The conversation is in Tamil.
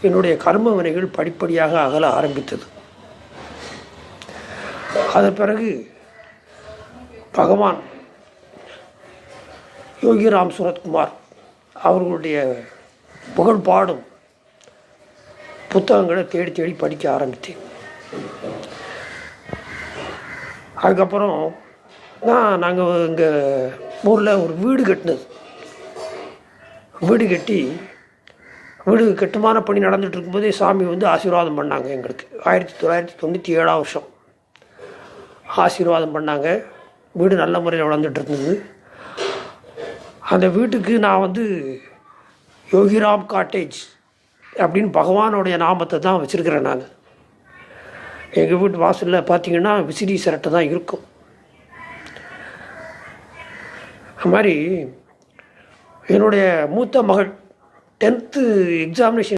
என்னுடைய கர்ம வினைகள் படிப்படியாக அகல ஆரம்பித்தது. அதன் பிறகு பகவான் யோகிராம் சுரத்குமார் அவர்களுடைய புகழ் பாடும் புத்தகங்களை தேடி தேடி படிக்க ஆரம்பித்தேன். அதுக்கப்புறம் நாங்கள் எங்கள் ஊரில் ஒரு வீடு கட்டினது. வீடு கட்டுமான பணி நடந்துகிட்டு இருக்கும்போதே சாமி வந்து ஆசீர்வாதம் பண்ணாங்க எங்களுக்கு. 1997 வருஷம் ஆசீர்வாதம் பண்ணாங்க. வீடு நல்ல முறையில் வளர்ந்துட்டு இருந்தது. அந்த வீட்டுக்கு நான் வந்து யோகிராம் காட்டேஜ் அப்படின்னு பகவானுடைய நாமத்தை தான் வச்சுருக்கிறேன். நான் எங்கள் வீட்டு வாசலில் பார்த்திங்கன்னா விசிறி சிரட்டை தான் இருக்கும். அது மாதிரி என்னுடைய மூத்த மகள் 10th எக்ஸாமினேஷன்